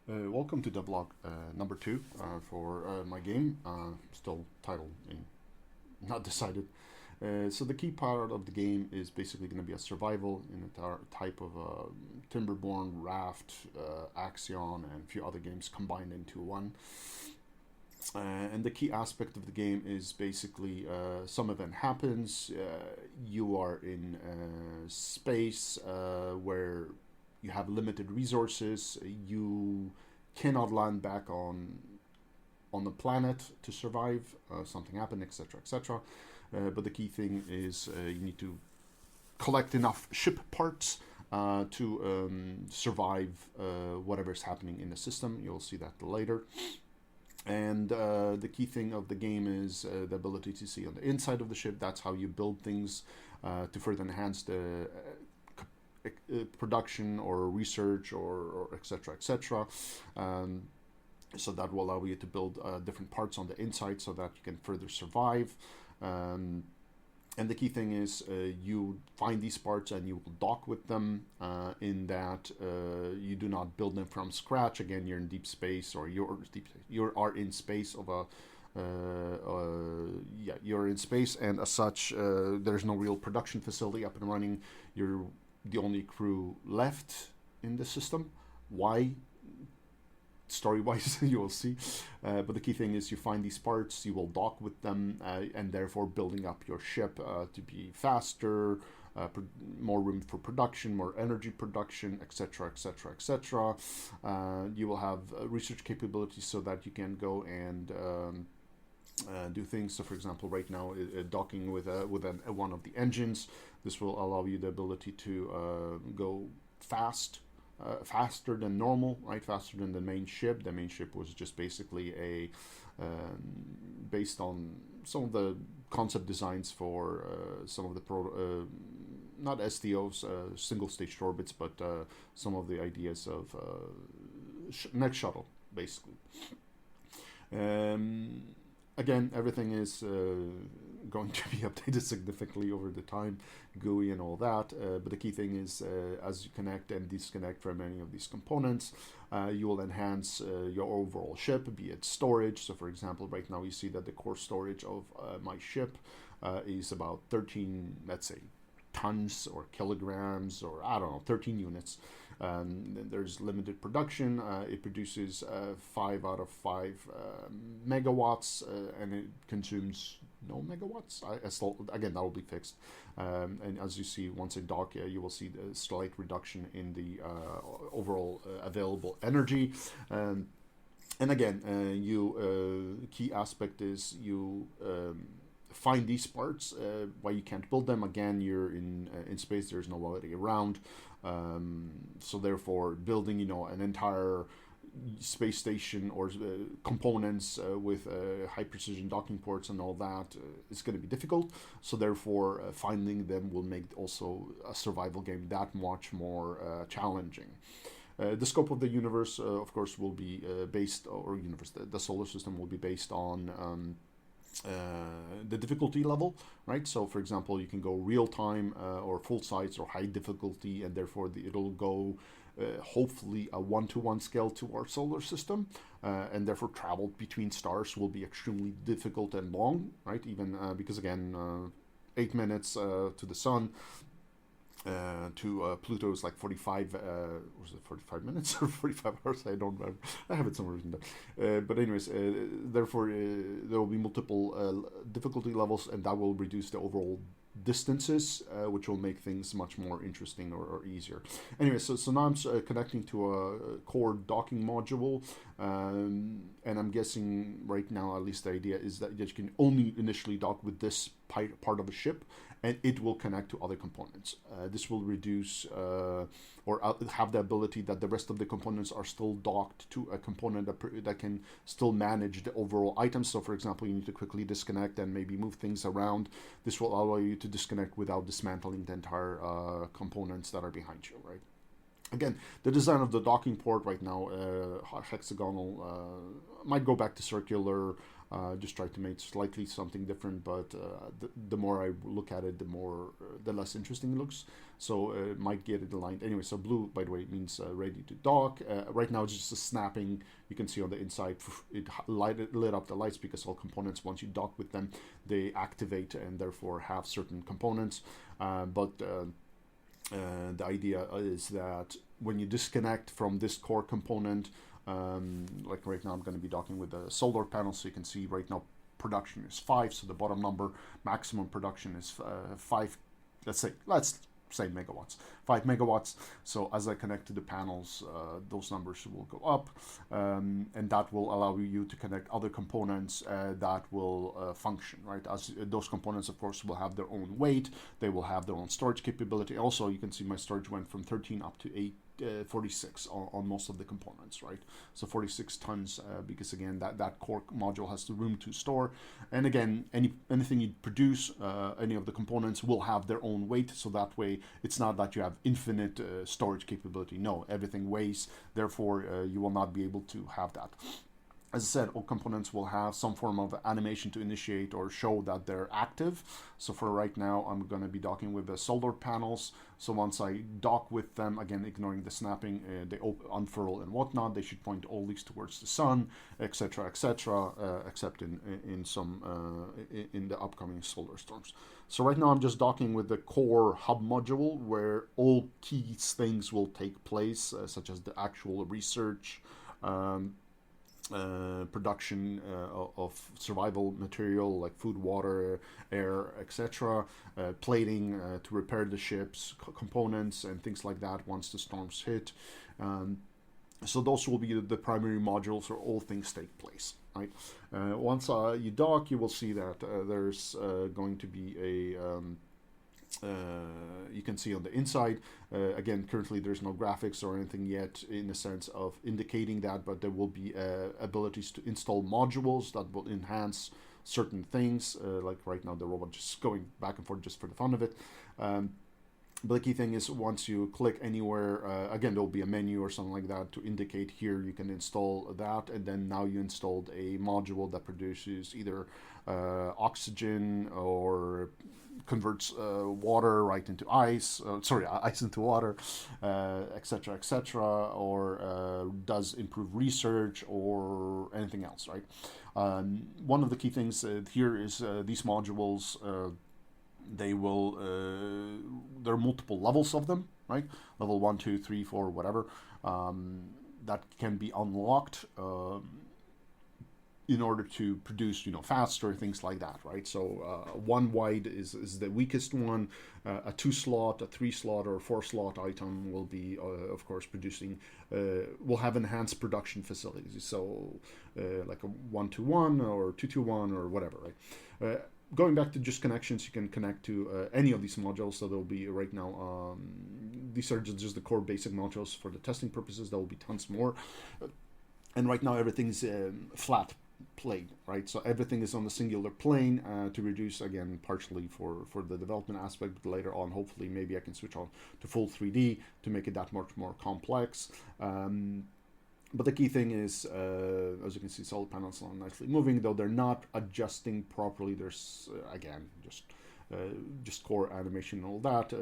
Welcome to devlog number 2 for my game, still titled not decided. So the key part of the game is basically going to be a survival in a type of Timberborn, Raft, Axion, and a few other games combined into one. And the key aspect of the game is basically some event happens, you are in space where you have limited resources, you cannot land back on the planet to survive, something happened, etc., etc. But the key thing is you need to collect enough ship parts to survive whatever's happening in the system. You'll see that later. And the key thing of the game is the ability to see on the inside of the ship. That's how you build things to further enhance the production or research or etc. etc. So that will allow you to build different parts on the inside so that you can further survive. And the key thing is you find these parts and you will dock with them in that you do not build them from scratch. Again, you're in deep space, or you are in space of a you're in space, and as such there's no real production facility up and running. You're the only crew left in the system. Why? Story-wise, you will see. But the key thing is you find these parts, you will dock with them, and therefore building up your ship to be faster, more room for production, more energy production, etc., etc., etc. You will have research capabilities so that you can go and do things. So, for example, right now, docking with one of the engines, this will allow you the ability to go faster than normal, right? Faster than the main ship. The main ship was just basically based on some of the concept designs for some of the not SDOs, single stage orbits, but some of the ideas of next shuttle, basically. Again, everything is going to be updated significantly over the time, GUI and all that. But the key thing is, as you connect and disconnect from any of these components, you will enhance your overall ship, be it storage. So, for example, right now you see that the core storage of my ship is about 13, let's say, tons or kilograms, or I don't know, 13 units. There's limited production. It produces 5 out of 5 megawatts, and it consumes no megawatts. Again, that will be fixed. And as you see, once in dock, you will see the slight reduction in the overall available energy. And again, key aspect is you find these parts. Why you can't build them? Again, you're in space. There's nobody around. So therefore, building an entire space station or components with high precision docking ports and all that is going to be difficult. So therefore, finding them will make also a survival game that much more challenging. The scope of the universe, of course, will be based, or universe, the solar system will be based on the difficulty level, right? So, for example, you can go real time or full size or high difficulty, and therefore it'll go hopefully a 1-to-1 scale to our solar system, and therefore travel between stars will be extremely difficult and long, right? Even because again, 8 minutes to the sun. To Pluto is like 45, was it 45 minutes or 45 hours? I don't remember. I have it somewhere written down. But anyways, therefore, there will be multiple difficulty levels, and that will reduce the overall distances, which will make things much more interesting or easier. Anyway, so now I'm connecting to a core docking module, and I'm guessing right now, at least the idea is that you can only initially dock with this part of a ship, and it will connect to other components. This will reduce or have the ability that the rest of the components are still docked to a component that can still manage the overall items. So, for example, you need to quickly disconnect and maybe move things around. This will allow you to disconnect without dismantling the entire components that are behind you, right? Again, the design of the docking port right now, hexagonal, might go back to circular. Just try to make slightly something different, but the more I look at it, the less interesting it looks. So it might get it aligned. Anyway, so blue, by the way, means ready to dock. Right now it's just a snapping. You can see on the inside, it lit up the lights because all components, once you dock with them, they activate and therefore have certain components. But the idea is that when you disconnect from this core component, like right now I'm going to be docking with the solar panel, so you can see right now production is 5, so the bottom number, maximum production is 5, let's say megawatts, 5 megawatts. So as I connect to the panels, those numbers will go up, and that will allow you to connect other components that will function, right? As those components, of course, will have their own weight, they will have their own storage capability. Also, you can see my storage went from 13 up to 46 on most of the components, right? So 46 tons, because again, that core module has the room to store. And again, anything you produce, any of the components will have their own weight, so that way it's not that you have infinite storage capability. No, everything weighs, therefore you will not be able to have that. As I said, all components will have some form of animation to initiate or show that they're active. So for right now, I'm going to be docking with the solar panels. So once I dock with them, again, ignoring the snapping, they unfurl and whatnot, they should point always towards the sun, etc., except in the upcoming solar storms. So right now I'm just docking with the core hub module, where all key things will take place, such as the actual research, production of survival material like food, water, air, etc., plating to repair the ship's components and things like that once the storms hit. So those will be the primary modules where all things take place, right? Once you dock, you will see that there's going to be a you can see on the inside, again, currently there's no graphics or anything yet in the sense of indicating that, but there will be abilities to install modules that will enhance certain things, like right now the robot just going back and forth just for the fun of it. But the key thing is, once you click anywhere, again, there'll be a menu or something like that to indicate here you can install that, and then now you installed a module that produces either oxygen or converts water right into ice, ice into water, etc., or does improve research or anything else, right? One of the key things here is these modules, there are multiple levels of them, right? Level 1, 2, 3, 4, whatever, that can be unlocked in order to produce, faster, things like that, right? So 1 wide is the weakest one. A 2 slot, a 3 slot, or 4 slot item will be, of course, producing, will have enhanced production facilities. So like a 1-to-1 or 2-to-1 or whatever, right? Going back to just connections, you can connect to any of these modules. So there'll be right now, these are just the core basic modules for the testing purposes. There will be tons more. And right now everything's flat plane, right? So everything is on a singular plane to reduce, again, partially for the development aspect, but later on, hopefully, maybe I can switch on to full 3D to make it that much more complex. But the key thing is, as you can see, solar panels are nicely moving, though they're not adjusting properly. There's, again, just core animation and all that.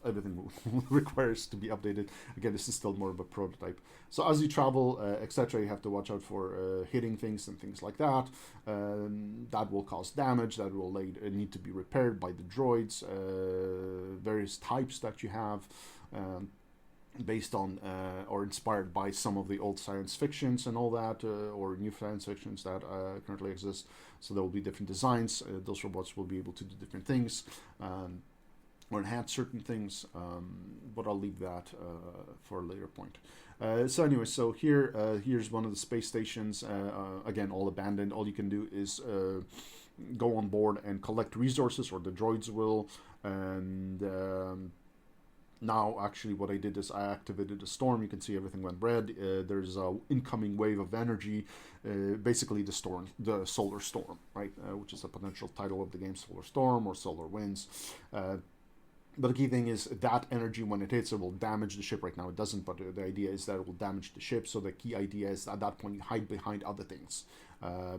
Everything requires to be updated. Again, this is still more of a prototype. So as you travel, etc., you have to watch out for hitting things and things like that. That will cause damage. That will need to be repaired by the droids. Various types that you have. Based on or inspired by some of the old science fictions and all that, or new science fictions that currently exist. So there will be different designs. Those robots will be able to do different things or enhance certain things, but I'll leave that for a later point. So anyway, so here's one of the space stations, again, all abandoned. All you can do is go on board and collect resources, or the droids will, and now, actually, what I did is I activated a storm. You can see everything went red. There's an incoming wave of energy, basically the solar storm, right? Which is a potential title of the game, Solar Storm or SolWinds. But the key thing is that energy, when it hits, it will damage the ship. Right now it doesn't, but the idea is that it will damage the ship. So the key idea is at that point you hide behind other things,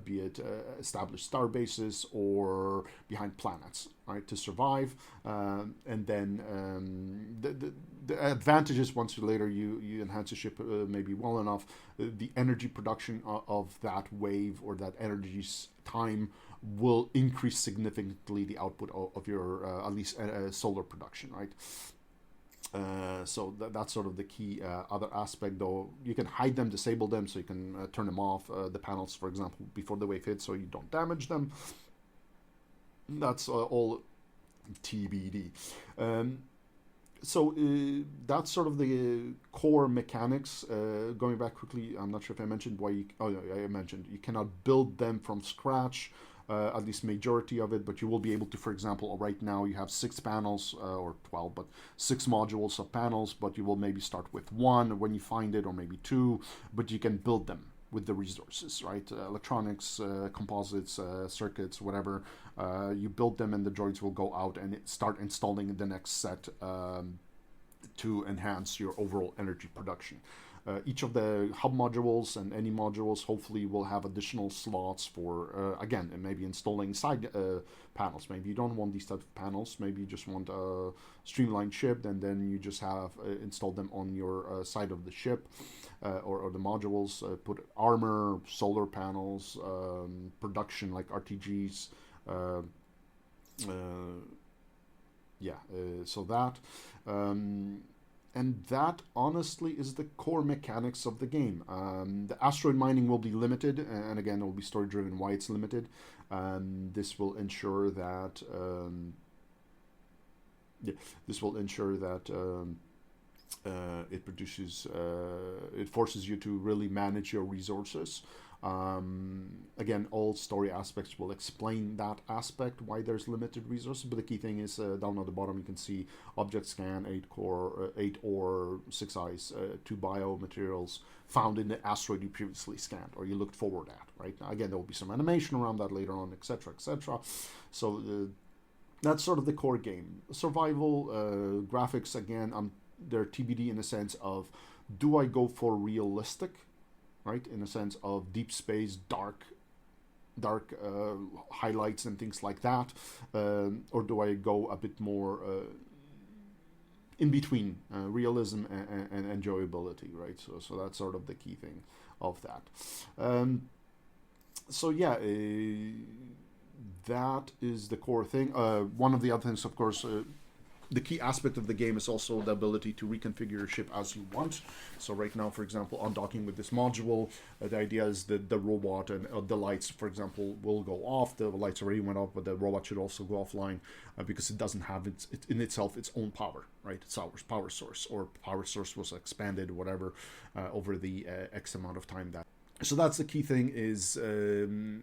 be it established star bases or behind planets, right, to survive. And then the advantage is once later you enhance the ship maybe well enough, the energy production of that wave or that energy time will increase significantly the output of your at least solar production, right? So that's sort of the key other aspect, though. You can hide them, disable them, so you can turn them off, the panels, for example, before the wave hits, so you don't damage them. That's all TBD. So that's sort of the core mechanics. Going back quickly, I'm not sure if I mentioned why I mentioned you cannot build them from scratch, at least majority of it, but you will be able to, for example, right now you have 6 panels, or 12, but 6 modules of panels, but you will maybe start with 1 when you find it, or maybe 2, but you can build them with the resources, right? Electronics, composites, circuits, whatever. You build them and the droids will go out and start installing the next set to enhance your overall energy production. Each of the hub modules and any modules hopefully will have additional slots for, again, maybe installing side panels. Maybe you don't want these type of panels. Maybe you just want a streamlined ship, and then you just have installed them on your side of the ship or the modules. Put armor, solar panels, production like RTGs. So that. And that, honestly, is the core mechanics of the game. The asteroid mining will be limited, and again, it will be story-driven why it's limited. This will ensure that it produces, it forces you to really manage your resources. Again, all story aspects will explain that aspect, why there's limited resources, but the key thing is down at the bottom you can see object scan, 8 or 6 eyes, 2 biomaterials found in the asteroid you previously scanned or you looked forward at, right? Now, again, there will be some animation around that later on, etc., etc. So that's sort of the core game. Survival, graphics, again, they're TBD in the sense of, do I go for realistic, right, in a sense of deep space, dark highlights and things like that, or do I go a bit more in between realism and enjoyability, right? So that's sort of the key thing of that. So yeah, that is the core thing. One of the other things, of course, the key aspect of the game is also the ability to reconfigure your ship as you want. So right now, for example, undocking with this module, the idea is that the robot and the lights, for example, will go off. The lights already went off, but the robot should also go offline because it doesn't have in itself its own power, right? It's our power source, or power source was expanded, whatever, over the X amount of time that. So that's the key thing, is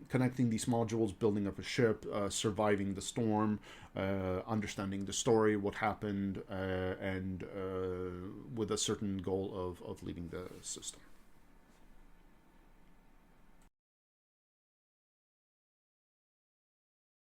connecting these modules, building up a ship, surviving the storm, understanding the story, what happened, and with a certain goal of leading the system.